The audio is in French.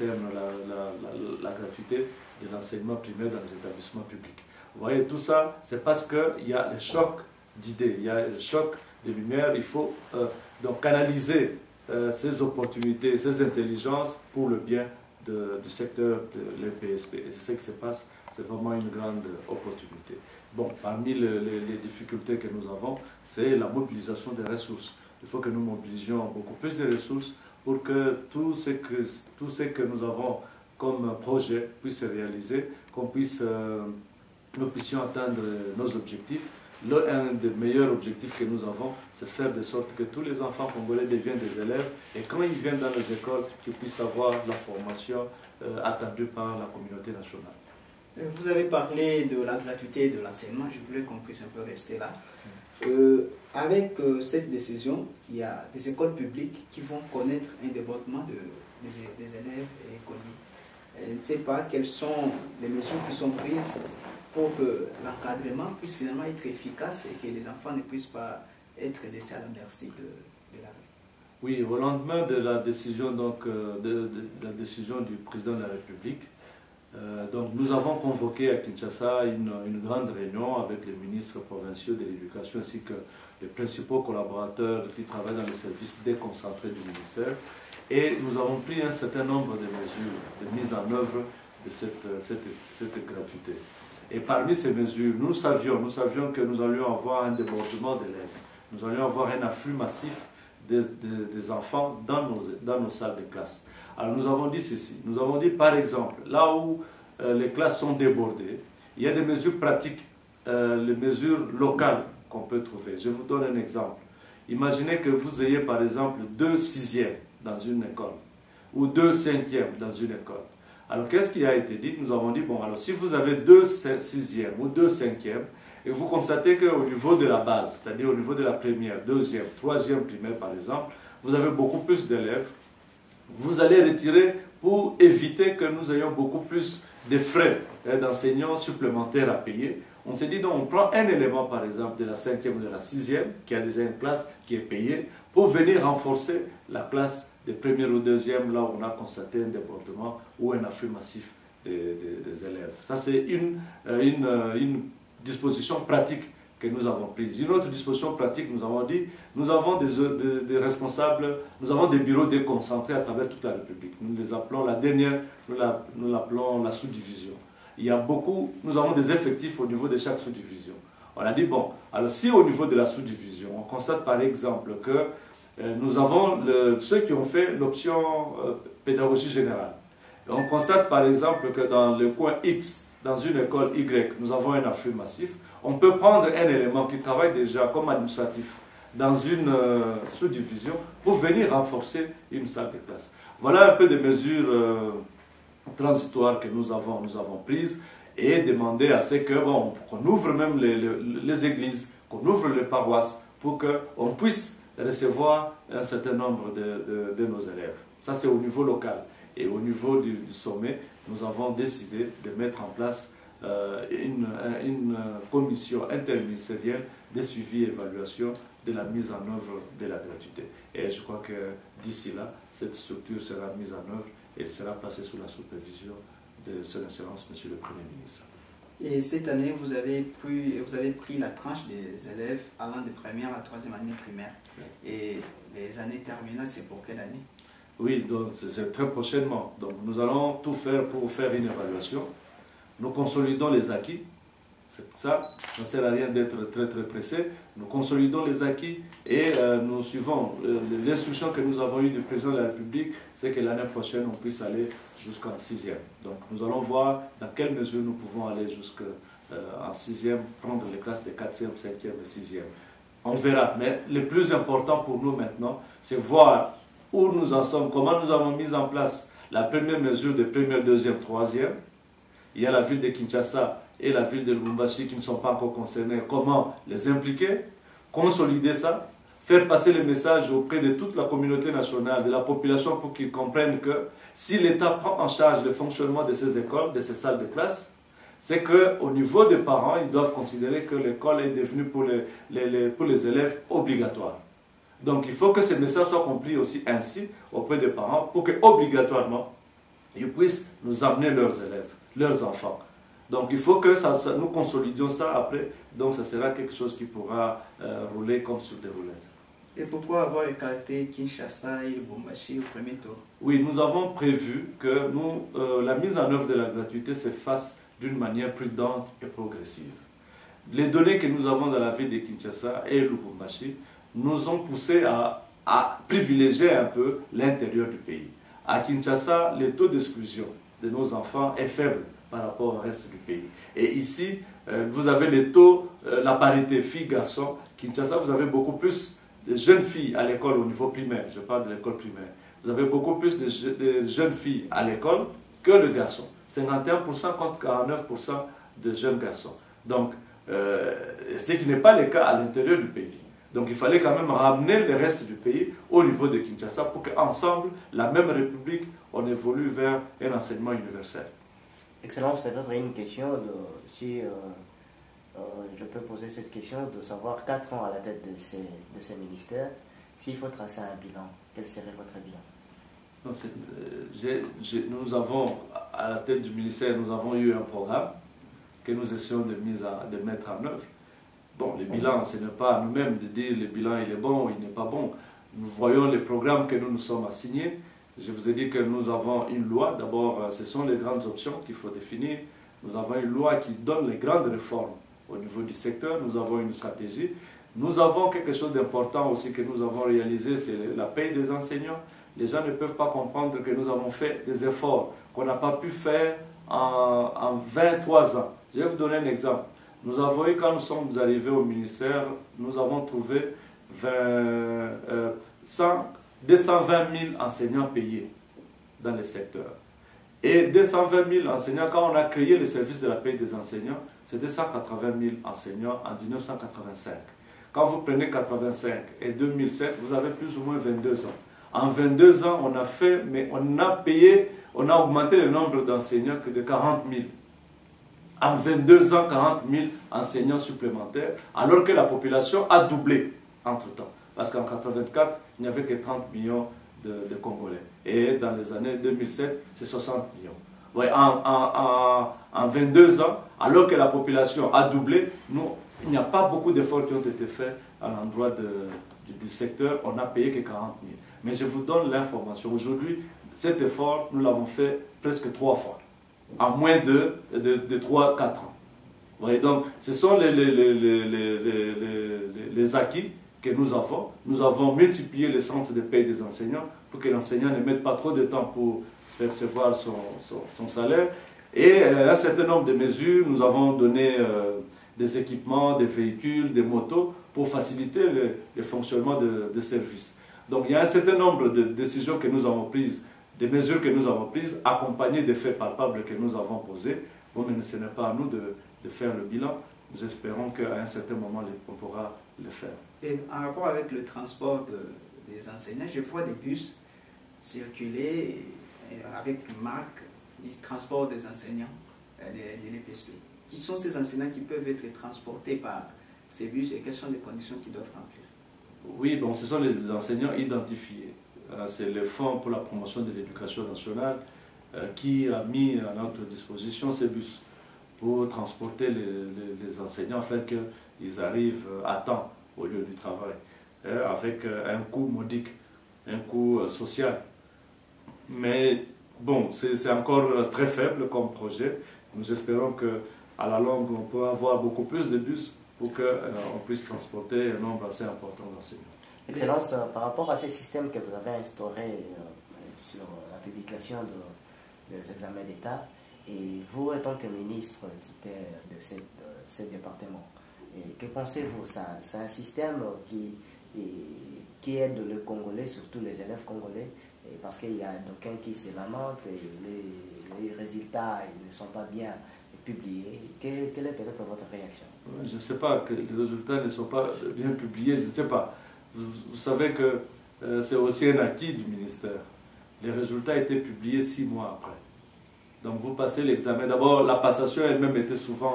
concerne la gratuité de l'enseignement primaire dans les établissements publics. Vous voyez, tout ça, c'est parce qu'il y a le choc d'idées, il y a le choc de lumière. Il faut donc canaliser ces opportunités, ces intelligences pour le bien du secteur de l'EPSP. Et c'est ce qui se passe, c'est vraiment une grande opportunité. Bon, parmi les difficultés que nous avons, c'est la mobilisation des ressources. Il faut que nous mobilisions beaucoup plus de ressources pour que tout ce que nous avons comme projet puisse se réaliser, qu'on puisse, nous puissions atteindre nos objectifs. Un des meilleurs objectifs que nous avons, c'est faire de sorte que tous les enfants congolais deviennent des élèves et quand ils viennent dans les écoles, qu'ils puissent avoir la formation attendue par la communauté nationale. Vous avez parlé de la gratuité de l'enseignement, je voulais qu'on puisse un peu rester là. Avec cette décision, il y a des écoles publiques qui vont connaître un débordement des élèves et écoliers. Je ne sais pas quelles sont les mesures qui sont prises pour que l'encadrement puisse finalement être efficace et que les enfants ne puissent pas être laissés à la merci de la rue. Oui, au lendemain de la décision, de la décision du président de la République, donc nous avons convoqué à Kinshasa une grande réunion avec les ministres provinciaux de l'éducation ainsi que les principaux collaborateurs qui travaillent dans les services déconcentrés du ministère. Et nous avons pris un certain nombre de mesures de mise en œuvre de cette gratuité. Et parmi ces mesures, nous savions que nous allions avoir un débordement d'élèves. Nous allions avoir un afflux massif des enfants dans nos salles de classe. Alors nous avons dit ceci. Nous avons dit par exemple, là où les classes sont débordées, il y a des mesures pratiques, les mesures locales qu'on peut trouver. Je vous donne un exemple. Imaginez que vous ayez par exemple 2 sixièmes dans une école ou 2 cinquièmes dans une école. Alors qu'est-ce qui a été dit? Nous avons dit, bon, alors si vous avez 2 sixièmes ou 2 cinquièmes, et vous constatez qu'au niveau de la base, c'est-à-dire au niveau de la première, deuxième, troisième primaire par exemple, vous avez beaucoup plus d'élèves, vous allez retirer pour éviter que nous ayons beaucoup plus de frais d'enseignants supplémentaires à payer. On s'est dit, donc on prend un élément par exemple de la cinquième ou de la sixième, qui a déjà une classe qui est payée, pour venir renforcer la classe de première ou deuxième, là où on a constaté un débordement ou un afflux massif des élèves. Ça c'est une disposition pratique que nous avons prise. Une autre disposition pratique, nous avons dit, nous avons des responsables, nous avons des bureaux déconcentrés à travers toute la République. Nous les appelons, la dernière, nous l'appelons la sous-division. Il y a beaucoup, nous avons des effectifs au niveau de chaque sous-division. On a dit, bon, alors si au niveau de la sous-division, on constate par exemple que nous avons ceux qui ont fait l'option pédagogie générale. Et on constate par exemple que dans le coin X, dans une école Y, nous avons un afflux massif. On peut prendre un élément qui travaille déjà comme administratif dans une sous-division pour venir renforcer une salle de classe. Voilà un peu des mesures transitoires que nous avons prises et demander à ce que, bon, qu'on ouvre même les églises, qu'on ouvre les paroisses pour qu'on puisse recevoir un certain nombre de nos élèves. Ça, c'est au niveau local. Et au niveau du sommet, nous avons décidé de mettre en place une commission interministérielle de suivi et évaluation de la mise en œuvre de la gratuité. Et je crois que d'ici là, cette structure sera mise en œuvre et elle sera placée sous la supervision de Son Excellence, Monsieur le Premier ministre. Et cette année, vous avez pris la tranche des élèves allant de première à troisième année primaire. Oui. Et les années terminales, c'est pour quelle année? Oui, donc c'est très prochainement. Donc nous allons tout faire pour faire une évaluation. Nous consolidons les acquis. C'est ça, ça ne sert à rien d'être très pressé. Nous consolidons les acquis et nous suivons l'instruction que nous avons eue du président de la République, c'est que l'année prochaine, on puisse aller jusqu'en 6e. Donc nous allons voir dans quelle mesure nous pouvons aller jusqu'en 6e, prendre les classes de 4e, 5e et 6e. On verra. Mais le plus important pour nous maintenant, c'est voir où nous en sommes, comment nous avons mis en place la première mesure de première, deuxième, troisième. Il y a la ville de Kinshasa et la ville de Lubumbashi qui ne sont pas encore concernés, comment les impliquer, consolider ça, faire passer le message auprès de toute la communauté nationale, de la population pour qu'ils comprennent que si l'État prend en charge le fonctionnement de ces écoles, de ces salles de classe, c'est qu'au niveau des parents, ils doivent considérer que l'école est devenue pour les élèves obligatoire. Donc il faut que ce message soit compris aussi ainsi auprès des parents pour que obligatoirement ils puissent nous amener leurs élèves, leurs enfants. Donc il faut que nous consolidions ça après, donc ça sera quelque chose qui pourra rouler comme sur des roulettes. Et pourquoi avoir écarté Kinshasa et Lubumbashi au premier tour? Oui, nous avons prévu que la mise en œuvre de la gratuité se fasse d'une manière prudente et progressive. Les données que nous avons dans la ville de Kinshasa et Lubumbashi nous ont poussé à privilégier un peu l'intérieur du pays. À Kinshasa, le taux d'exclusion de nos enfants est faible par rapport au reste du pays. Et ici, vous avez le taux, la parité filles-garçons. Kinshasa, vous avez beaucoup plus de jeunes filles à l'école au niveau primaire. Je parle de l'école primaire. Vous avez beaucoup plus de jeunes filles à l'école que le garçon. 51% contre 49% de jeunes garçons. Donc, ce qui n'est pas le cas à l'intérieur du pays. Donc il fallait quand même ramener le reste du pays au niveau de Kinshasa pour qu'ensemble, la même République, on évolue vers un enseignement universel. Excellence, peut-être une question, si je peux poser cette question, de savoir 4 ans à la tête de ces ministères, s'il faut tracer un bilan, quel serait votre bilan? Non, nous avons, à la tête du ministère, nous avons eu un programme que nous essayons de mettre en œuvre. Bon, le bilan, ce n'est pas à nous-mêmes de dire le bilan il est bon ou il n'est pas bon. Nous voyons les programmes que nous nous sommes assignés. Je vous ai dit que nous avons une loi. D'abord, ce sont les grandes options qu'il faut définir. Nous avons une loi qui donne les grandes réformes au niveau du secteur. Nous avons une stratégie. Nous avons quelque chose d'important aussi que nous avons réalisé, c'est la paie des enseignants. Les gens ne peuvent pas comprendre que nous avons fait des efforts qu'on n'a pas pu faire en 23 ans. Je vais vous donner un exemple. Nous avons eu, quand nous sommes arrivés au ministère, nous avons trouvé 220 000 enseignants payés dans le secteur. Et 220 000 enseignants, quand on a créé le service de la paie des enseignants, c'était 180 000 enseignants en 1985. Quand vous prenez 85 et 2007, vous avez plus ou moins 22 ans. En 22 ans, on a fait, mais on a payé, on a augmenté le nombre d'enseignants que de 40 000. En 22 ans, 40 000 enseignants supplémentaires, alors que la population a doublé entre-temps. Parce qu'en 1984, il n'y avait que 30 millions de Congolais. Et dans les années 2007, c'est 60 millions. Ouais, en 22 ans, alors que la population a doublé, il n'y a pas beaucoup d'efforts qui ont été faits à l'endroit du secteur. On n'a payé que 40 000. Mais je vous donne l'information. Aujourd'hui, cet effort, nous l'avons fait presque 3 fois. En moins de 3-4 ans. Voyez, donc, ce sont les acquis que nous avons. Nous avons multiplié les centres de paie des enseignants pour que l'enseignant ne mette pas trop de temps pour percevoir son salaire. Et un certain nombre de mesures, nous avons donné des équipements, des véhicules, des motos pour faciliter le fonctionnement de services. Donc, il y a un certain nombre de décisions que nous avons prises, des mesures que nous avons prises, accompagnées des faits palpables que nous avons posés. Bon, mais ce n'est pas à nous de faire le bilan. Nous espérons qu'à un certain moment, on pourra le faire. Et en rapport avec le transport des enseignants, je vois des bus circuler avec une marque du transport des enseignants, de l'EPSP. Qui sont ces enseignants qui peuvent être transportés par ces bus et quelles sont les conditions qu'ils doivent remplir? Oui, bon, ce sont les enseignants identifiés. C'est le Fonds pour la promotion de l'éducation nationale qui a mis à notre disposition ces bus pour transporter les enseignants afin qu'ils arrivent à temps au lieu du travail, avec un coût modique, un coût social. Mais bon, c'est encore très faible comme projet. Nous espérons qu'à la longue, on peut avoir beaucoup plus de bus pour qu'on puisse transporter un nombre assez important d'enseignants. Excellence, par rapport à ces systèmes que vous avez instaurés sur la publication des examens d'État, et vous, en tant que ministre titulaire de ce département, que pensez-vous? C'est un système qui aide le Congolais, surtout les élèves congolais, parce qu'il y a d'aucuns qui se lamentent et les résultats ne sont pas bien publiés. Quelle est peut-être votre réaction? Je ne sais pas, que les résultats ne sont pas bien publiés, je ne sais pas. Vous savez que c'est aussi un acquis du ministère. Les résultats étaient publiés 6 mois après. Donc vous passez l'examen. D'abord, la passation elle-même était souvent